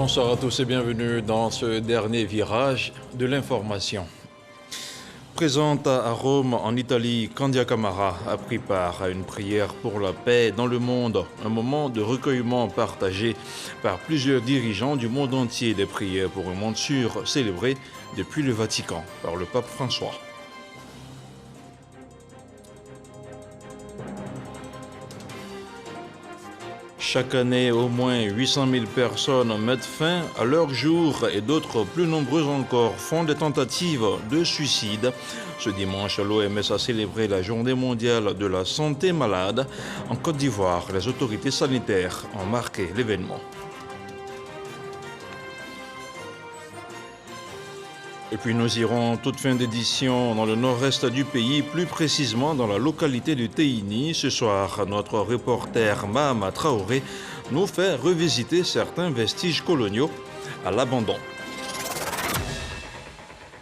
Bonsoir à tous et bienvenue dans ce dernier virage de l'information. Présente à Rome, en Italie, Candia Camara a pris part à une prière pour la paix dans le monde, un moment de recueillement partagé par plusieurs dirigeants du monde entier, des prières pour un monde sûr célébrées depuis le Vatican par le pape François. Chaque année, au moins 800 000 personnes mettent fin à leur jour et d'autres plus nombreuses encore font des tentatives de suicide. Ce dimanche, l'OMS a célébré la Journée mondiale de la santé malade. En Côte d'Ivoire, les autorités sanitaires ont marqué l'événement. Et puis nous irons toute fin d'édition dans le nord-est du pays, plus précisément dans la localité de Teini. Ce soir, notre reporter Mahama Traoré nous fait revisiter certains vestiges coloniaux à l'abandon.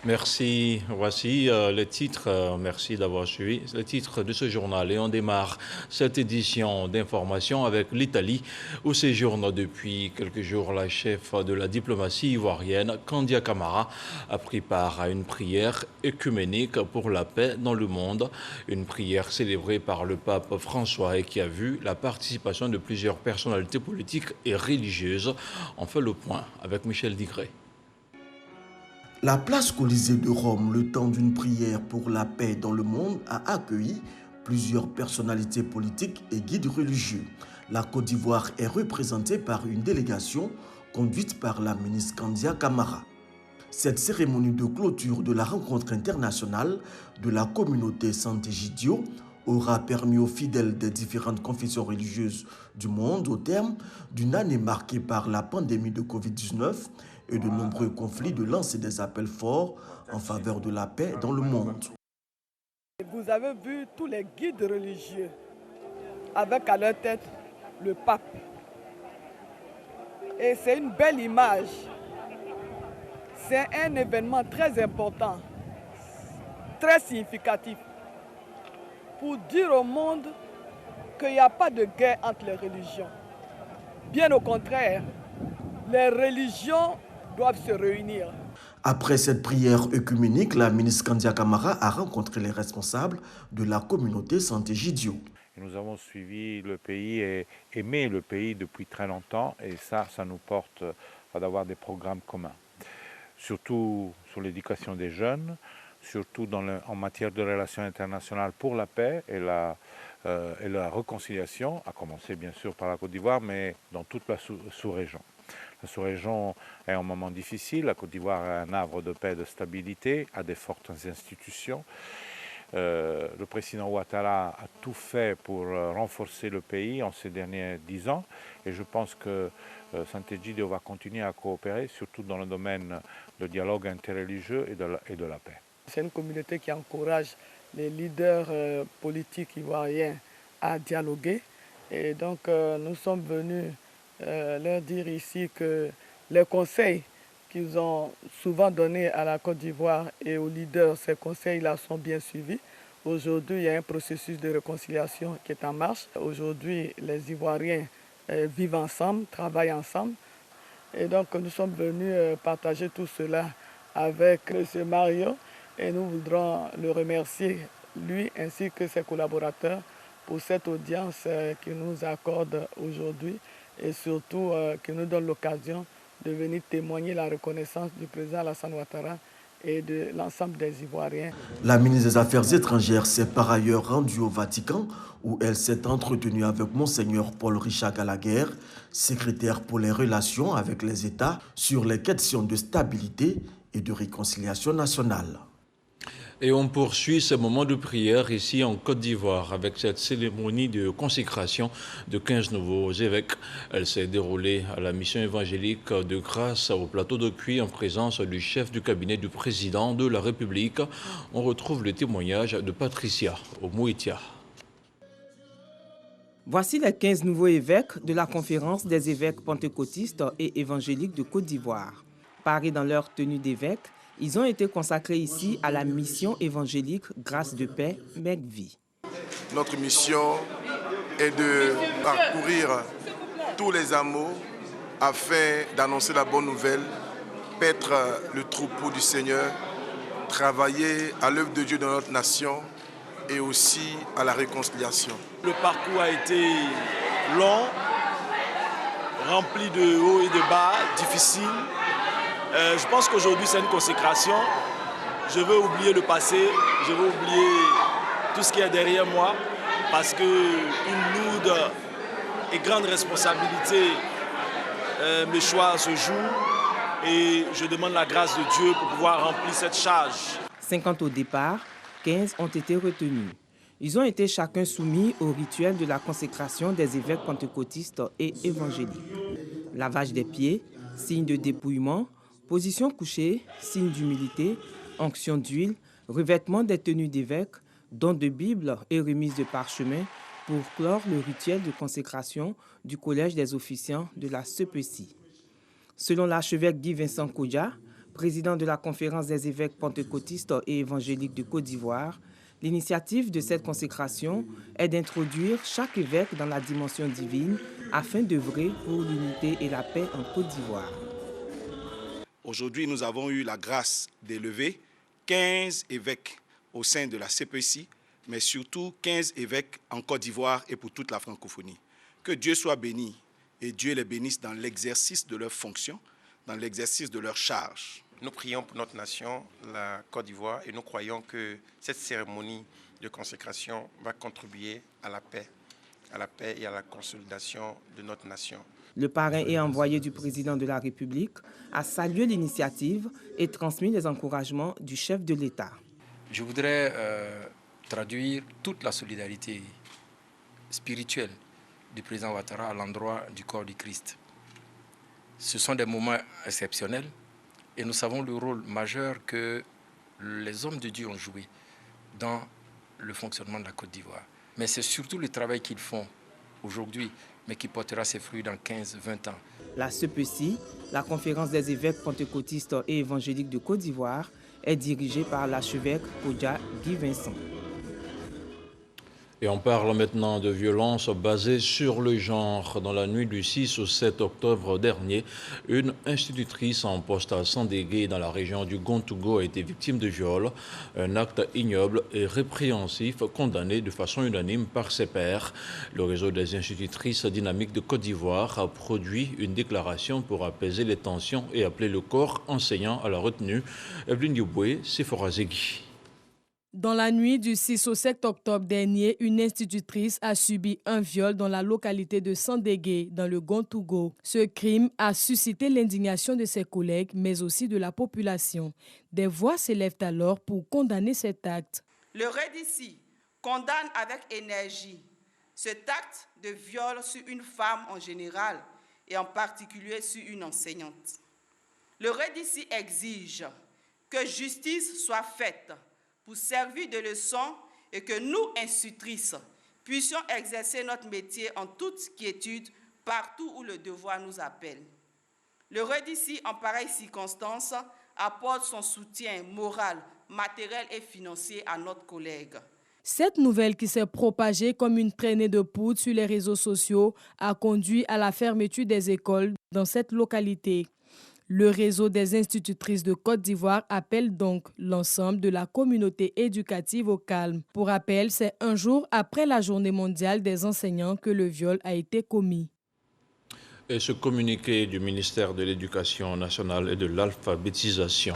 Merci, voici les titres, merci d'avoir suivi les titres de ce journal et on démarre cette édition d'information avec l'Italie où séjourne depuis quelques jours la chef de la diplomatie ivoirienne, Candia Camara, a pris part à une prière œcuménique pour la paix dans le monde, une prière célébrée par le pape François et qui a vu la participation de plusieurs personnalités politiques et religieuses. On fait le point avec Michel Digré. La place Colisée de Rome, le temps d'une prière pour la paix dans le monde, a accueilli plusieurs personnalités politiques et guides religieux. La Côte d'Ivoire est représentée par une délégation conduite par la ministre Candia Camara. Cette cérémonie de clôture de la rencontre internationale de la communauté Sant'Egidio aura permis aux fidèles des différentes confessions religieuses du monde, au terme d'une année marquée par la pandémie de Covid-19 et de nombreux conflits, de lancer des appels forts en faveur de la paix dans le monde. Vous avez vu tous les guides religieux avec à leur tête le pape. Et c'est une belle image. C'est un événement très important, très significatif, pour dire au monde qu'il n'y a pas de guerre entre les religions. Bien au contraire, les religions doivent se réunir. Après cette prière œcuménique, la ministre Candia Camara a rencontré les responsables de la communauté Sant'Egidio. Nous avons suivi le pays et aimé le pays depuis très longtemps et ça nous porte à avoir des programmes communs. Surtout sur l'éducation des jeunes, surtout en matière de relations internationales pour la paix et la réconciliation, à commencer bien sûr par la Côte d'Ivoire, mais dans toute la sous-région. La sous-région est un moment difficile, la Côte d'Ivoire est un havre de paix et de stabilité, a des fortes institutions. Le président Ouattara a tout fait pour renforcer le pays en ces derniers 10 ans et je pense que Sant'Egidio va continuer à coopérer, surtout dans le domaine du dialogue interreligieux et de la paix. C'est une communauté qui encourage les leaders politiques ivoiriens à dialoguer et donc nous sommes venus leur dire ici que les conseils qu'ils ont souvent donnés à la Côte d'Ivoire et aux leaders, ces conseils-là sont bien suivis. Aujourd'hui, il y a un processus de réconciliation qui est en marche. Aujourd'hui, les Ivoiriens vivent ensemble, travaillent ensemble. Et donc, nous sommes venus partager tout cela avec M. Mario et nous voudrons le remercier, lui ainsi que ses collaborateurs, pour cette audience qu'il nous accorde aujourd'hui et surtout qui nous donne l'occasion de venir témoigner la reconnaissance du président Alassane Ouattara et de l'ensemble des Ivoiriens. La ministre des Affaires étrangères s'est par ailleurs rendue au Vatican où elle s'est entretenue avec Monseigneur Paul-Richard Gallagher, secrétaire pour les relations avec les États, sur les questions de stabilité et de réconciliation nationale. Et on poursuit ce moment de prière ici en Côte d'Ivoire avec cette cérémonie de consécration de 15 nouveaux évêques. Elle s'est déroulée à la mission évangélique de grâce au plateau de Cuy en présence du chef du cabinet du président de la République. On retrouve le témoignage de Patricia Omouitia. Voici les 15 nouveaux évêques de la conférence des évêques pentecôtistes et évangéliques de Côte d'Ivoire. Parés dans leur tenue d'évêque, ils ont été consacrés ici à la mission évangélique Grâce de paix, Meg-Vie. Notre mission est de parcourir tous les hameaux afin d'annoncer la bonne nouvelle, paître le troupeau du Seigneur, travailler à l'œuvre de Dieu dans notre nation et aussi à la réconciliation. Le parcours a été long, rempli de hauts et de bas, difficile. Je pense qu'aujourd'hui c'est une consécration. Je veux oublier le passé, je veux oublier tout ce qui est derrière moi parce qu'une lourde et grande responsabilité me choisit ce jour et je demande la grâce de Dieu pour pouvoir remplir cette charge. 50 au départ, 15 ont été retenus. Ils ont été chacun soumis au rituel de la consécration des évêques pentecôtistes et évangéliques. Lavage des pieds, signe de dépouillement, position couchée, signe d'humilité, onction d'huile, revêtement des tenues d'évêque, don de Bible et remise de parchemin pour clore le rituel de consécration du Collège des officiants de la CEPECI. Selon l'archevêque Guy Vincent Kodja, président de la Conférence des évêques pentecôtistes et évangéliques de Côte d'Ivoire, l'initiative de cette consécration est d'introduire chaque évêque dans la dimension divine afin d'œuvrer pour l'unité et la paix en Côte d'Ivoire. Aujourd'hui, nous avons eu la grâce d'élever 15 évêques au sein de la CEPECI, mais surtout 15 évêques en Côte d'Ivoire et pour toute la francophonie. Que Dieu soit béni et Dieu les bénisse dans l'exercice de leurs fonctions, dans l'exercice de leurs charges. Nous prions pour notre nation, la Côte d'Ivoire, et nous croyons que cette cérémonie de consécration va contribuer à la paix et à la consolidation de notre nation. Le parrain et envoyé du président de la République a salué l'initiative et transmis les encouragements du chef de l'État. Je voudrais traduire toute la solidarité spirituelle du président Ouattara à l'endroit du corps du Christ. Ce sont des moments exceptionnels et nous savons le rôle majeur que les hommes de Dieu ont joué dans le fonctionnement de la Côte d'Ivoire. Mais c'est surtout le travail qu'ils font aujourd'hui, mais qui portera ses fruits dans 15-20 ans. La CEPECI, la Conférence des évêques pentecôtistes et évangéliques de Côte d'Ivoire, est dirigée par l'archevêque Kodja Guy Vincent. Et on parle maintenant de violences basées sur le genre. Dans la nuit du 6 au 7 octobre dernier, une institutrice en poste à Sandégué dans la région du Gontougo a été victime de viol. Un acte ignoble et répréhensif condamné de façon unanime par ses pairs. Le réseau des institutrices dynamiques de Côte d'Ivoire a produit une déclaration pour apaiser les tensions et appeler le corps enseignant à la retenue. Evelyne Yoboué, Sephora Zegui. Dans la nuit du 6 au 7 octobre dernier, une institutrice a subi un viol dans la localité de Sandégué, dans le Gontougo. Ce crime a suscité l'indignation de ses collègues, mais aussi de la population. Des voix s'élèvent alors pour condamner cet acte. Le RAID ici condamne avec énergie cet acte de viol sur une femme en général et en particulier sur une enseignante. Le RAID ici exige que justice soit faite pour servir de leçon et que nous, institutrices, puissions exercer notre métier en toute quiétude partout où le devoir nous appelle. Le RAID ici, en pareille circonstance, apporte son soutien moral, matériel et financier à notre collègue. Cette nouvelle qui s'est propagée comme une traînée de poudre sur les réseaux sociaux a conduit à la fermeture des écoles dans cette localité. Le réseau des institutrices de Côte d'Ivoire appelle donc l'ensemble de la communauté éducative au calme. Pour rappel, c'est un jour après la journée mondiale des enseignants que le viol a été commis. Et ce communiqué du ministère de l'Éducation nationale et de l'alphabétisation.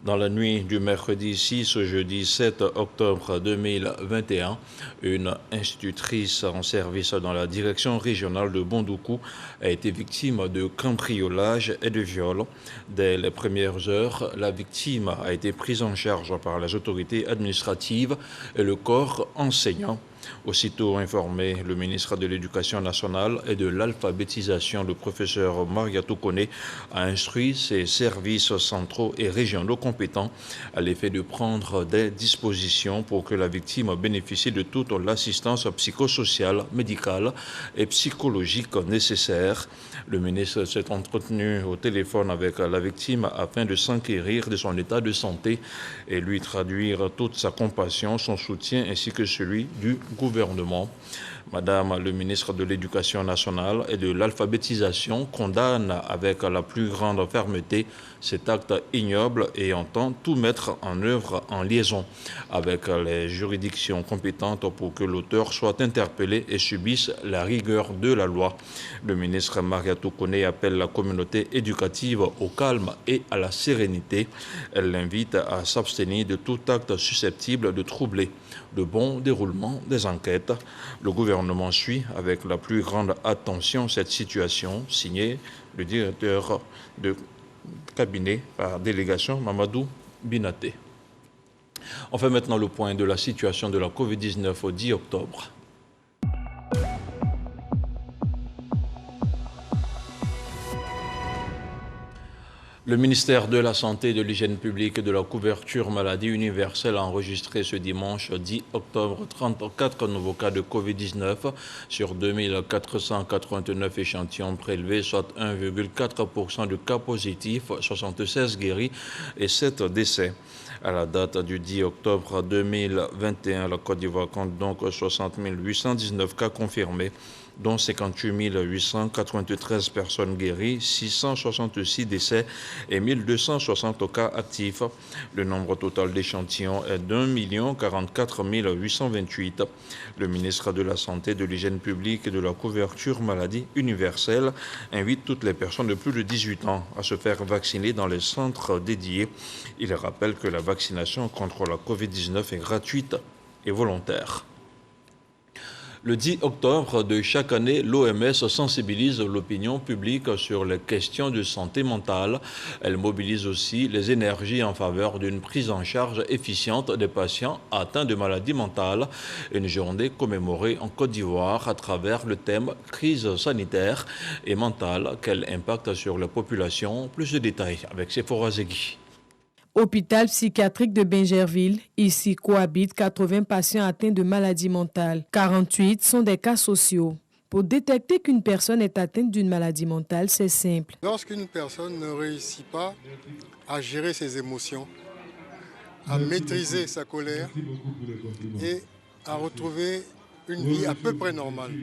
Dans la nuit du mercredi 6 au jeudi 7 octobre 2021, une institutrice en service dans la direction régionale de Bondoukou a été victime de cambriolage et de viol. Dès les premières heures, la victime a été prise en charge par les autorités administratives et le corps enseignant. Aussitôt informé, le ministre de l'Éducation nationale et de l'alphabétisation, le professeur Mariatou Koné, a instruit ses services centraux et régionaux compétents à l'effet de prendre des dispositions pour que la victime bénéficie de toute l'assistance psychosociale, médicale et psychologique nécessaire. Le ministre s'est entretenu au téléphone avec la victime afin de s'enquérir de son état de santé et lui traduire toute sa compassion, son soutien ainsi que celui du gouvernement. Madame le ministre de l'Éducation nationale et de l'alphabétisation condamne avec la plus grande fermeté cet acte ignoble et entend tout mettre en œuvre en liaison avec les juridictions compétentes pour que l'auteur soit interpellé et subisse la rigueur de la loi. Le ministre Mariatou Kone appelle la communauté éducative au calme et à la sérénité. Elle l'invite à s'abstenir de tout acte susceptible de troubler le bon déroulement des enquêtes. Le gouvernement suit avec la plus grande attention cette situation, signé le directeur de cabinet par délégation Mamadou Binaté. On fait maintenant le point de la situation de la Covid-19 au 10 octobre. Le ministère de la Santé, de l'Hygiène publique et de la couverture maladie universelle a enregistré ce dimanche 10 octobre 34 nouveaux cas de Covid-19 sur 2489 échantillons prélevés, soit 1,4% de cas positifs, 76 guéris et 7 décès. À la date du 10 octobre 2021, la Côte d'Ivoire compte donc 60 819 cas confirmés, dont 58 893 personnes guéries, 666 décès et 1260 cas actifs. Le nombre total d'échantillons est d'1 044 828. Le ministre de la Santé, de l'Hygiène publique et de la couverture maladie universelle invite toutes les personnes de plus de 18 ans à se faire vacciner dans les centres dédiés. Il rappelle que la vaccination contre la Covid-19 est gratuite et volontaire. Le 10 octobre de chaque année, l'OMS sensibilise l'opinion publique sur les questions de santé mentale. Elle mobilise aussi les énergies en faveur d'une prise en charge efficiente des patients atteints de maladies mentales. Une journée commémorée en Côte d'Ivoire à travers le thème « Crise sanitaire et mentale, quel impact sur la population ?» Plus de détails avec Sephora Zegui. Hôpital psychiatrique de Bingerville, ici cohabitent 80 patients atteints de maladies mentales. 48 sont des cas sociaux. Pour détecter qu'une personne est atteinte d'une maladie mentale, c'est simple. Lorsqu'une personne ne réussit pas à gérer ses émotions, à maîtriser sa colère et à retrouver une vie à peu près normale,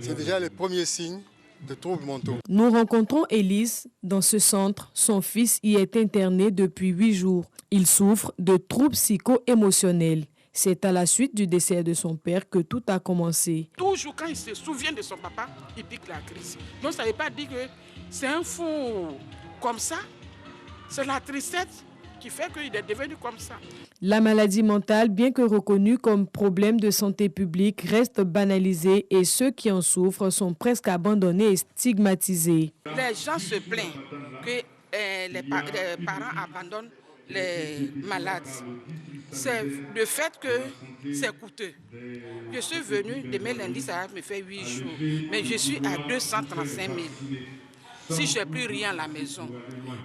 c'est déjà les premiers signes de troubles mentaux. Nous rencontrons Élise dans ce centre. Son fils y est interné depuis 8 jours. Il souffre de troubles psycho-émotionnels. C'est à la suite du décès de son père que tout a commencé. Toujours quand il se souvient de son papa, il pique la crise. Donc ça ne veut pas dire que c'est un fou comme ça. C'est la tristesse qui fait qu'il est devenu comme ça. La maladie mentale, bien que reconnue comme problème de santé publique, reste banalisée et ceux qui en souffrent sont presque abandonnés et stigmatisés. Les gens se plaignent que les parents abandonnent les malades. C'est le fait que c'est coûteux. Je suis venue, demain lundi, ça me fait 8 jours, mais je suis à 235 000. Si je n'ai plus rien à la maison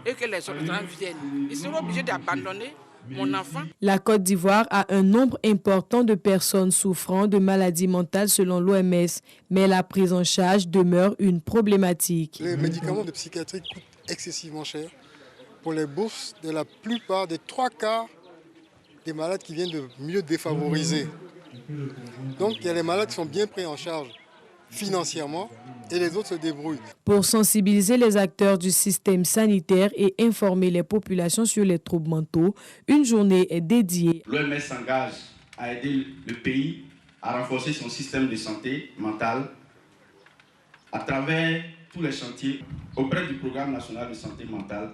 et que les autres viennent, ils seront obligés d'abandonner mon enfant. La Côte d'Ivoire a un nombre important de personnes souffrant de maladies mentales selon l'OMS, mais la prise en charge demeure une problématique. Les médicaments de psychiatrie coûtent excessivement cher pour les bourses de la plupart des 3 quarts des malades qui viennent de milieux défavorisés. Donc il y a les malades qui sont bien pris en charge financièrement et les autres se débrouillent. Pour sensibiliser les acteurs du système sanitaire et informer les populations sur les troubles mentaux, une journée est dédiée. L'OMS s'engage à aider le pays à renforcer son système de santé mentale à travers tous les chantiers auprès du programme national de santé mentale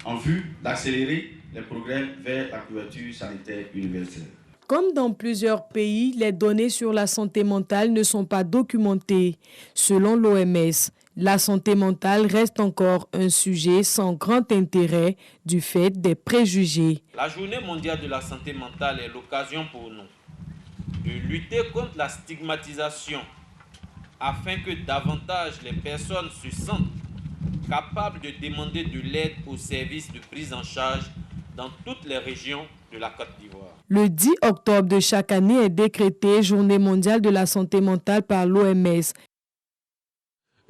en vue d'accélérer les progrès vers la couverture sanitaire universelle. Comme dans plusieurs pays, les données sur la santé mentale ne sont pas documentées. Selon l'OMS, la santé mentale reste encore un sujet sans grand intérêt du fait des préjugés. La Journée mondiale de la santé mentale est l'occasion pour nous de lutter contre la stigmatisation afin que davantage les personnes se sentent capables de demander de l'aide aux services de prise en charge dans toutes les régions de la Côte d'Ivoire. Le 10 octobre de chaque année est décrété Journée mondiale de la santé mentale par l'OMS.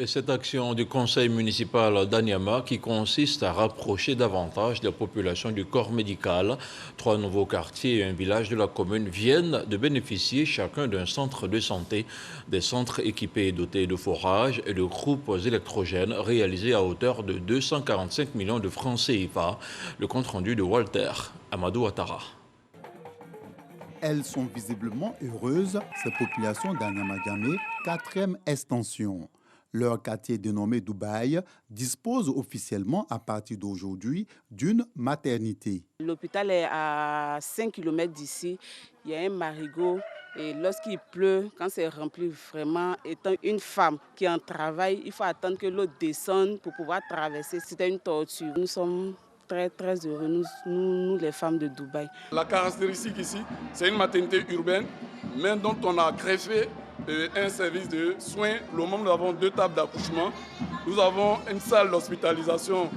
Et cette action du conseil municipal d'Anyama qui consiste à rapprocher davantage les populations du corps médical. 3 nouveaux quartiers et un village de la commune viennent de bénéficier chacun d'un centre de santé, des centres équipés et dotés de forages et de groupes électrogènes réalisés à hauteur de 245 millions de francs CFA. Le compte-rendu de Walter Amadou Ouattara. Elles sont visiblement heureuses, ces populations d'Anyama-Diamé, 4e extension. Leur quartier dénommé Dubaï dispose officiellement à partir d'aujourd'hui d'une maternité. L'hôpital est à 5 km d'ici. Il y a un marigot et lorsqu'il pleut, quand c'est rempli vraiment, étant une femme qui est en travail, il faut attendre que l'eau descende pour pouvoir traverser. C'était une torture. Nous sommes très heureux, nous les femmes de Dubaï. La caractéristique ici, c'est une maternité urbaine, mais dont on a greffé un service de soins. Le moment où nous avons 2 tables d'accouchement, nous avons une salle d'hospitalisation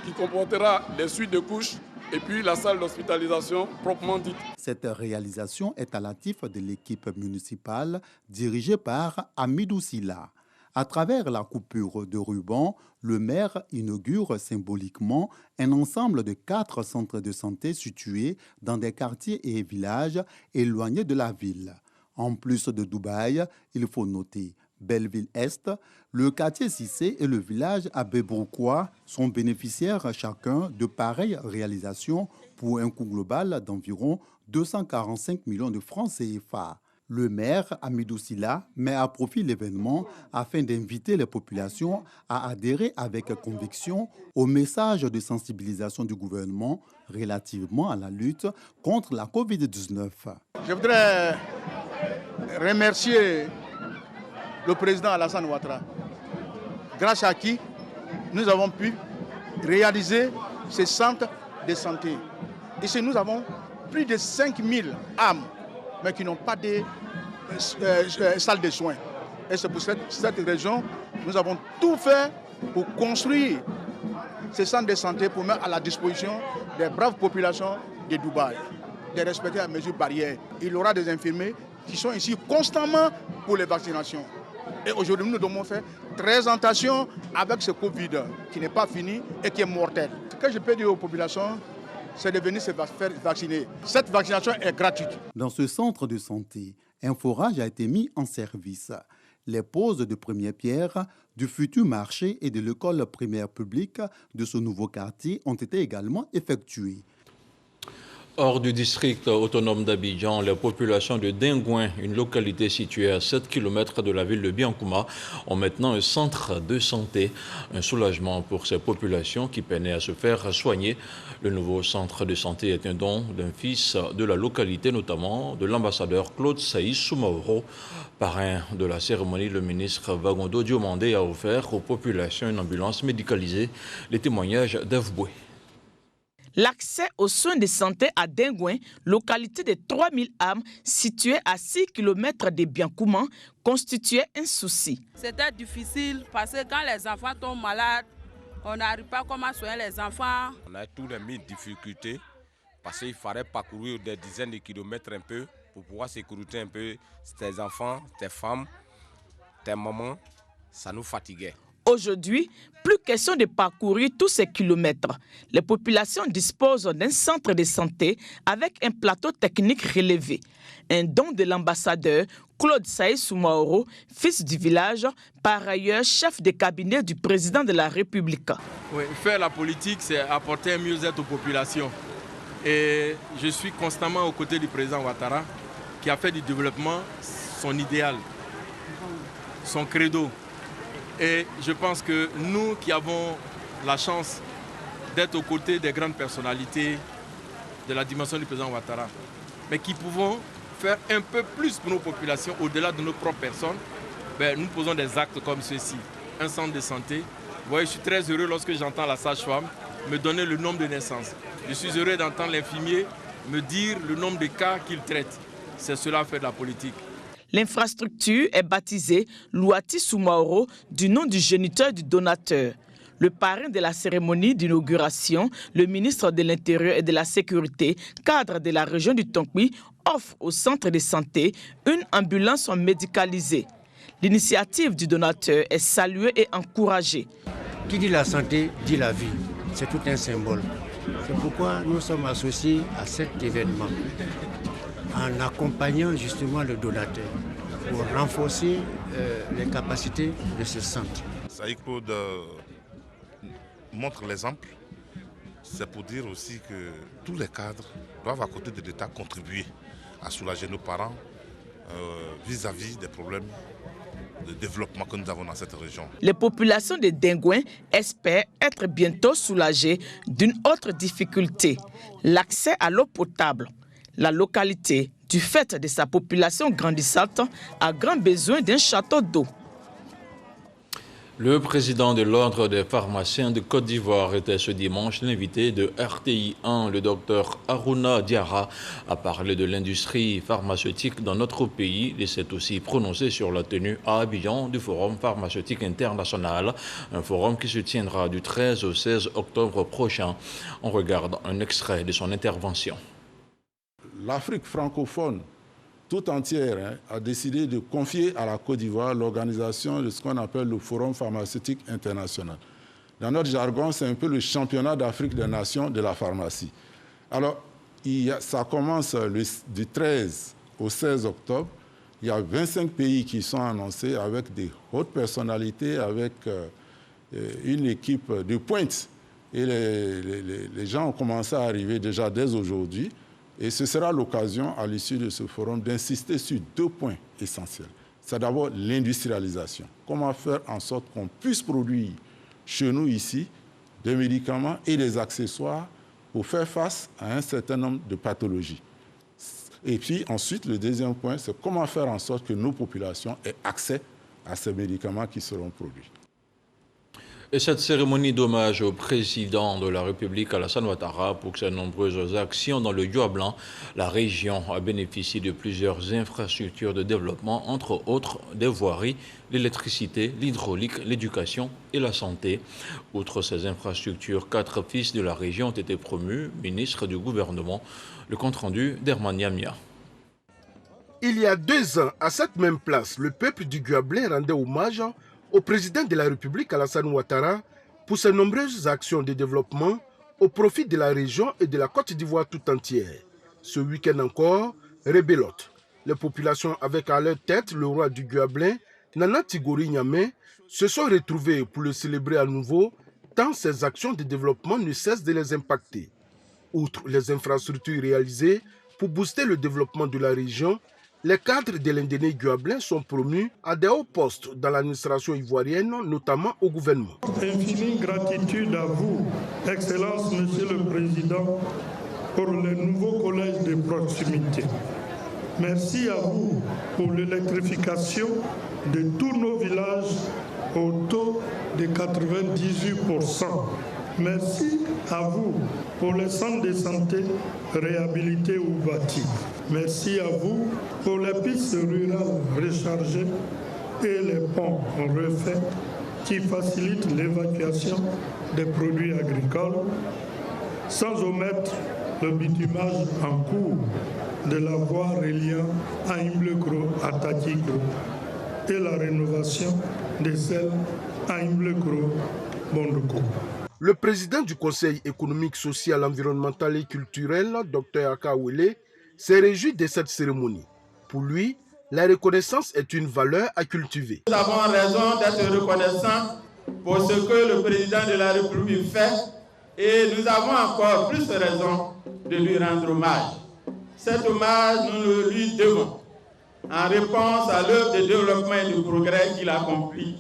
qui comportera les suites de couches et puis la salle d'hospitalisation proprement dite. Cette réalisation est à l'actif de l'équipe municipale dirigée par Amidou Silla. À travers la coupure de ruban, le maire inaugure symboliquement un ensemble de 4 centres de santé situés dans des quartiers et villages éloignés de la ville. En plus de Dubaï, il faut noter Belleville-Est, le quartier Cissé et le village Abébrouquois sont bénéficiaires chacun de pareilles réalisations pour un coût global d'environ 245 millions de francs CFA. Le maire Amidou Silla met à profit l'événement afin d'inviter les populations à adhérer avec conviction au message de sensibilisation du gouvernement relativement à la lutte contre la Covid-19. Je voudrais remercier le président Alassane Ouattara, grâce à qui nous avons pu réaliser ces centres de santé. Ici, nous avons plus de 5000 âmes, mais qui n'ont pas de salle de soins. Et c'est pour cette raison nous avons tout fait pour construire ces centres de santé pour mettre à la disposition des braves populations de Dubaï, de respecter la mesure barrière. Il y aura des infirmiers qui sont ici constamment pour les vaccinations. Et aujourd'hui, nous devons faire très attention avec ce Covid qui n'est pas fini et qui est mortel. Ce que je peux dire aux populations, c'est de venir se faire vacciner. Cette vaccination est gratuite. Dans ce centre de santé, un forage a été mis en service. Les poses de première pierre du futur marché et de l'école primaire publique de ce nouveau quartier ont été également effectuées. Hors du district autonome d'Abidjan, les populations de Dingouin, une localité située à 7 km de la ville de Biancouma, ont maintenant un centre de santé. Un soulagement pour ces populations qui peinaient à se faire soigner. Le nouveau centre de santé est un don d'un fils de la localité, notamment de l'ambassadeur Claude Saïs Soumaoro. Parrain de la cérémonie, le ministre Vagondo Diomandé a offert aux populations une ambulance médicalisée. Les témoignages d'Ève Boué. L'accès aux soins de santé à Dingouin, localité de 3000 âmes située à 6 km de Biancouma, constituait un souci. C'était difficile parce que quand les enfants tombent malades, on n'arrive pas comment soigner les enfants. On a tous les mille difficultés parce qu'il fallait parcourir des dizaines de kilomètres un peu pour pouvoir sécuriser un peu tes enfants, tes femmes, tes mamans. Ça nous fatiguait. Aujourd'hui, plus question de parcourir tous ces kilomètres. Les populations disposent d'un centre de santé avec un plateau technique relevé. Un don de l'ambassadeur Claude Saïs Soumaoro, fils du village, par ailleurs chef de cabinet du président de la République. Oui, faire la politique, c'est apporter un mieux-être aux populations. Et je suis constamment aux côtés du président Ouattara, qui a fait du développement son idéal, son credo. Et je pense que nous qui avons la chance d'être aux côtés des grandes personnalités de la dimension du président Ouattara, mais qui pouvons faire un peu plus pour nos populations au-delà de nos propres personnes, nous posons des actes comme ceci. Un centre de santé. Vous voyez, je suis très heureux lorsque j'entends la sage-femme me donner le nombre de naissances. Je suis heureux d'entendre l'infirmier me dire le nombre de cas qu'il traite. C'est cela fait de la politique. L'infrastructure est baptisée Louati Soumaoro du nom du géniteur du donateur. Le parrain de la cérémonie d'inauguration, le ministre de l'Intérieur et de la Sécurité, cadre de la région du Tonkpi, offre au centre de santé une ambulance médicalisée. L'initiative du donateur est saluée et encouragée. Qui dit la santé dit la vie. C'est tout un symbole. C'est pourquoi nous sommes associés à cet événement en accompagnant justement le donateur pour renforcer les capacités de ce centre. Saïd Claude montre l'exemple. C'est pour dire aussi que tous les cadres doivent à côté de l'État contribuer à soulager nos parents vis-à-vis des problèmes de développement que nous avons dans cette région. Les populations de Dingouin espèrent être bientôt soulagées d'une autre difficulté, l'accès à l'eau potable. La localité, du fait de sa population grandissante, a grand besoin d'un château d'eau. Le président de l'Ordre des pharmaciens de Côte d'Ivoire était ce dimanche l'invité de RTI 1. Le docteur Aruna Diarra a parlé de l'industrie pharmaceutique dans notre pays et s'est aussi prononcé sur la tenue à Abidjan du Forum pharmaceutique international, un forum qui se tiendra du 13 au 16 octobre prochain. On regarde un extrait de son intervention. L'Afrique francophone tout entière a décidé de confier à la Côte d'Ivoire l'organisation de ce qu'on appelle le Forum pharmaceutique international. Dans notre jargon, c'est un peu le championnat d'Afrique des nations de la pharmacie. Alors, ça commence du 13 au 16 octobre. Il y a 25 pays qui sont annoncés avec des hautes personnalités, avec une équipe de pointe. Et les gens ont commencé à arriver déjà dès aujourd'hui. Et ce sera l'occasion, à l'issue de ce forum, d'insister sur deux points essentiels. C'est d'abord l'industrialisation. Comment faire en sorte qu'on puisse produire chez nous ici des médicaments et des accessoires pour faire face à un certain nombre de pathologies. Et puis ensuite, le deuxième point, c'est comment faire en sorte que nos populations aient accès à ces médicaments qui seront produits. Et cette cérémonie d'hommage au président de la République, Alassane Ouattara, pour ses nombreuses actions dans le Diois Blanc, la région a bénéficié de plusieurs infrastructures de développement, entre autres des voiries, l'électricité, l'hydraulique, l'éducation et la santé. Outre ces infrastructures, 4 fils de la région ont été promus ministres du gouvernement. Le compte-rendu d'Herman Yamia. Il y a 2 ans, à cette même place, le peuple du Diois Blanc rendait hommage au président de la République, Alassane Ouattara, pour ses nombreuses actions de développement au profit de la région et de la Côte d'Ivoire tout entière. Ce week-end encore, rebelote. Les populations avec à leur tête le roi du Diois Blanc, Nana Tigori Niamé, se sont retrouvées pour le célébrer à nouveau, tant ces actions de développement ne cessent de les impacter. Outre les infrastructures réalisées pour booster le développement de la région, les cadres de l'Indéné Diois Blanc sont promus à des hauts postes dans l'administration ivoirienne, notamment au gouvernement. Infinie gratitude à vous, Excellence, Monsieur le Président, pour le nouveau collège de proximité. Merci à vous pour l'électrification de tous nos villages au taux de 98%. Merci à vous pour les centres de santé réhabilités ou bâtis. Merci à vous pour les pistes rurales rechargées et les ponts refaits qui facilitent l'évacuation des produits agricoles, sans omettre le bitumage en cours de la voie reliant à Imblekro à Takikro et la rénovation de celle à Imblekro Bondoko. Le président du Conseil économique, social, environnemental et culturel, Dr Akawele, s'est réjoui de cette cérémonie. Pour lui, la reconnaissance est une valeur à cultiver. Nous avons raison d'être reconnaissants pour ce que le président de la République fait et nous avons encore plus raison de lui rendre hommage. Cet hommage, nous le lui devons en réponse à l'œuvre de développement et de progrès qu'il accomplit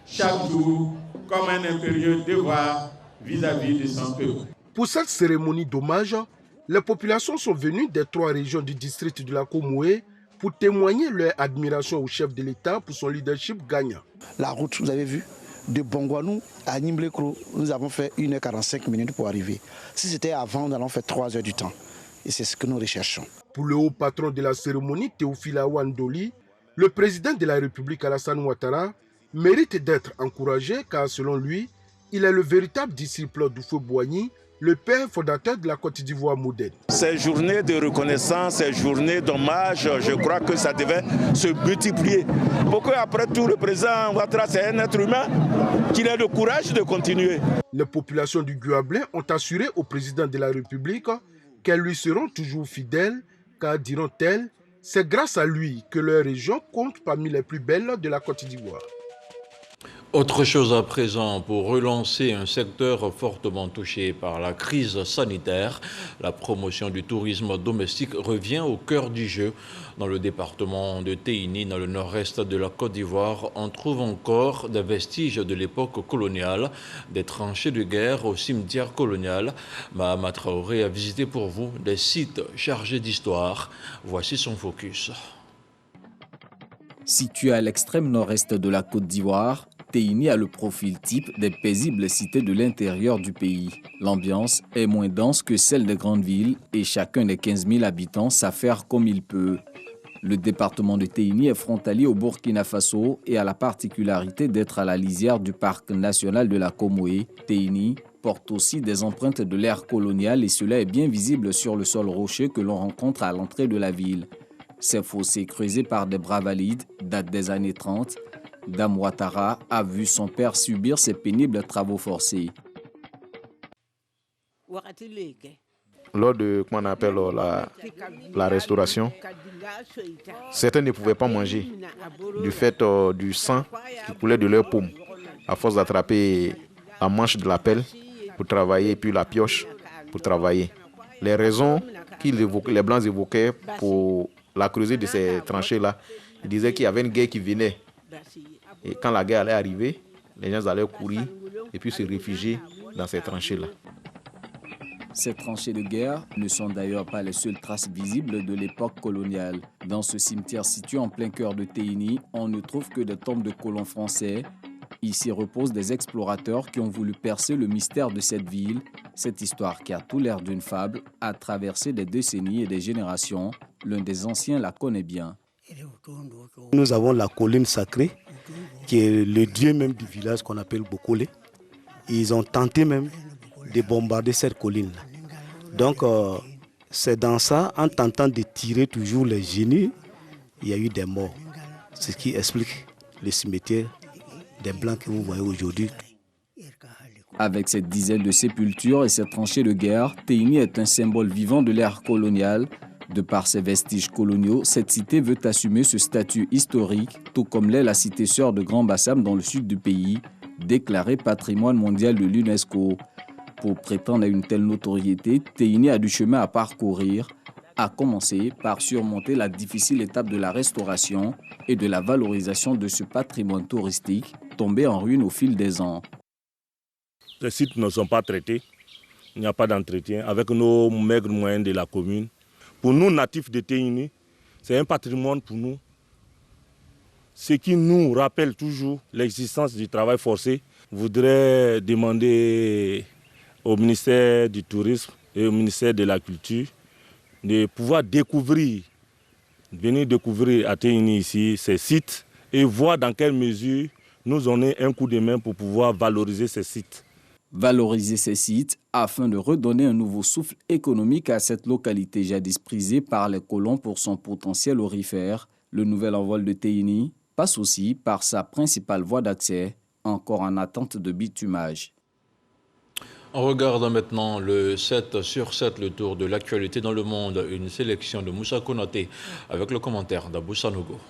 chaque jour comme un impérieux devoir vis-à-vis de son peuple. Pour cette cérémonie d'hommage, les populations sont venues des 3 régions du district de la Komoué pour témoigner leur admiration au chef de l'État pour son leadership gagnant. La route, vous avez vu, de Bongwanou à Nimblekro, nous avons fait 1h45 pour arriver. Si c'était avant, nous allons faire 3 heures du temps. Et c'est ce que nous recherchons. Pour le haut patron de la cérémonie, Théophile Awandoli, le président de la République Alassane Ouattara mérite d'être encouragé car selon lui, Il est le véritable disciple d'Houphouët-Boigny, le père fondateur de la Côte d'Ivoire moderne. Ces journées de reconnaissance, ces journées d'hommage, je crois que ça devait se multiplier. Pour qu'après tout, le président Ouattara, c'est un être humain, qu'il ait le courage de continuer. Les populations du Guablin ont assuré au président de la République qu'elles lui seront toujours fidèles, car, diront-elles, c'est grâce à lui que leur région compte parmi les plus belles de la Côte d'Ivoire. Autre chose à présent, pour relancer un secteur fortement touché par la crise sanitaire, la promotion du tourisme domestique revient au cœur du jeu. Dans le département de Téini, dans le nord-est de la Côte d'Ivoire, on trouve encore des vestiges de l'époque coloniale, des tranchées de guerre au cimetière colonial. Mahama Traoré a visité pour vous des sites chargés d'histoire. Voici son focus. Situé à l'extrême nord-est de la Côte d'Ivoire, Téini a le profil type des paisibles cités de l'intérieur du pays. L'ambiance est moins dense que celle des grandes villes et chacun des 15 000 habitants s'affaire comme il peut. Le département de Téini est frontalier au Burkina Faso et a la particularité d'être à la lisière du parc national de la Comoé. Téini porte aussi des empreintes de l'ère coloniale et cela est bien visible sur le sol rocheux que l'on rencontre à l'entrée de la ville. Ces fossés creusés par des bras valides datent des années 30. Dame Ouattara a vu son père subir ces pénibles travaux forcés. Lors de comment on appelle la restauration, certains ne pouvaient pas manger du fait du sang qui coulait de leurs paumes, à force d'attraper la manche de la pelle pour travailler et puis la pioche pour travailler. Les raisons que les Blancs évoquaient pour la creuser de ces tranchées-là, ils disaient qu'il y avait une guerre qui venait. Et quand la guerre allait arriver, les gens allaient courir et puis se réfugier dans ces tranchées-là. Ces tranchées de guerre ne sont d'ailleurs pas les seules traces visibles de l'époque coloniale. Dans ce cimetière situé en plein cœur de Téini, on ne trouve que des tombes de colons français. Ici reposent des explorateurs qui ont voulu percer le mystère de cette ville. Cette histoire qui a tout l'air d'une fable a traversé des décennies et des générations. L'un des anciens la connaît bien. Nous avons la colline sacrée, qui est le dieu même du village qu'on appelle Bokole. Ils ont tenté même de bombarder cette colline. Donc, c'est dans ça, en tentant de tirer toujours les génies, il y a eu des morts. Ce qui explique le cimetière des Blancs que vous voyez aujourd'hui. Avec cette dizaine de sépultures et ces tranchées de guerre, Téini est un symbole vivant de l'ère coloniale. De par ses vestiges coloniaux, cette cité veut assumer ce statut historique, tout comme l'est la cité sœur de Grand Bassam dans le sud du pays, déclarée patrimoine mondial de l'UNESCO. Pour prétendre à une telle notoriété, Téini a du chemin à parcourir, à commencer par surmonter la difficile étape de la restauration et de la valorisation de ce patrimoine touristique tombé en ruine au fil des ans. Les sites ne sont pas traités, il n'y a pas d'entretien avec nos maigres moyens de la commune. Pour nous, natifs de Téini, c'est un patrimoine pour nous. Ce qui nous rappelle toujours l'existence du travail forcé. Je voudrais demander au ministère du Tourisme et au ministère de la Culture de pouvoir venir découvrir à Téini ici ces sites et voir dans quelle mesure nous donner un coup de main pour pouvoir valoriser ces sites. Valoriser ces sites afin de redonner un nouveau souffle économique à cette localité jadis prisée par les colons pour son potentiel aurifère. Le nouvel envol de Téini passe aussi par sa principale voie d'accès, encore en attente de bitumage. On regarde maintenant le 7 sur 7, le tour de l'actualité dans le monde, une sélection de Moussa Konaté avec le commentaire d'Abou Sanogo.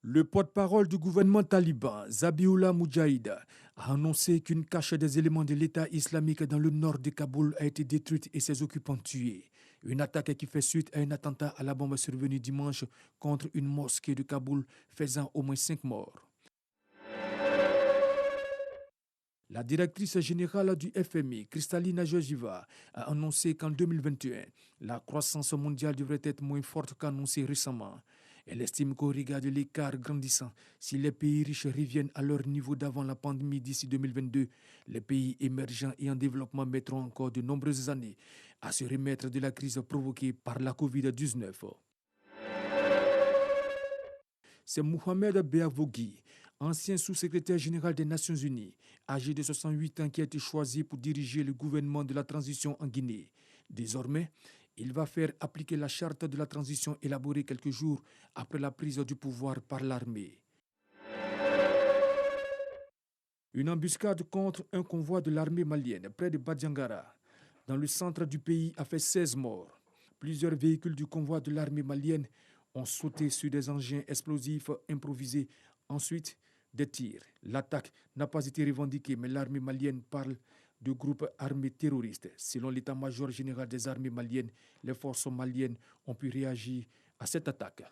Le porte-parole du gouvernement taliban, Zabiullah Mujahid, a annoncé qu'une cache des éléments de l'État islamique dans le nord de Kaboul a été détruite et ses occupants tués. Une attaque qui fait suite à un attentat à la bombe survenu dimanche contre une mosquée de Kaboul, faisant au moins 5 morts. La directrice générale du FMI, Kristalina Georgieva, a annoncé qu'en 2021, la croissance mondiale devrait être moins forte qu'annoncé récemment. Elle estime qu'au regard de l'écart grandissant, si les pays riches reviennent à leur niveau d'avant la pandémie d'ici 2022, les pays émergents et en développement mettront encore de nombreuses années à se remettre de la crise provoquée par la Covid-19. c'est Mohamed Beavogui, ancien sous-secrétaire général des Nations Unies, âgé de 68 ans, qui a été choisi pour diriger le gouvernement de la transition en Guinée. Désormais, il va faire appliquer la charte de la transition élaborée quelques jours après la prise du pouvoir par l'armée. Une embuscade contre un convoi de l'armée malienne près de Badjangara, dans le centre du pays, a fait 16 morts. Plusieurs véhicules du convoi de l'armée malienne ont sauté sur des engins explosifs improvisés. Ensuite, des tirs. L'attaque n'a pas été revendiquée, mais l'armée malienne parle de groupes armés terroristes. Selon l'état-major général des armées maliennes, les forces maliennes ont pu réagir à cette attaque.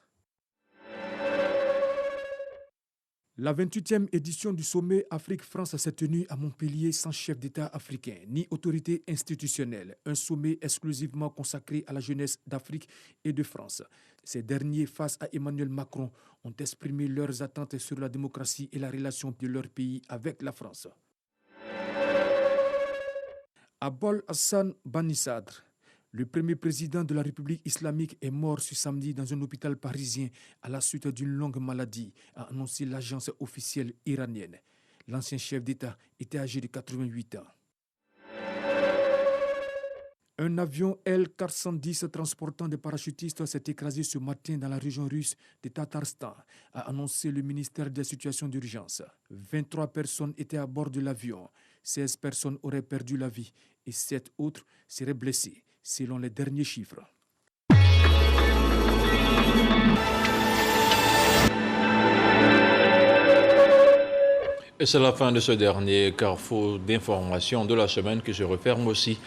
La 28e édition du sommet Afrique-France s'est tenue à Montpellier sans chef d'État africain ni autorité institutionnelle. Un sommet exclusivement consacré à la jeunesse d'Afrique et de France. Ces derniers, face à Emmanuel Macron, ont exprimé leurs attentes sur la démocratie et la relation de leur pays avec la France. Abol Hassan Banisadr, le premier président de la République islamique, est mort ce samedi dans un hôpital parisien à la suite d'une longue maladie, a annoncé l'agence officielle iranienne. L'ancien chef d'État était âgé de 88 ans. Un avion L-410 transportant des parachutistes s'est écrasé ce matin dans la région russe de Tatarstan, a annoncé le ministère des situations d'urgence. 23 personnes étaient à bord de l'avion. 16 personnes auraient perdu la vie et 7 autres seraient blessées, selon les derniers chiffres. Et c'est la fin de ce dernier carrefour d'information de la semaine qui se referme aussi.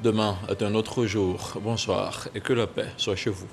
Demain est un autre jour. Bonsoir et que la paix soit chez vous.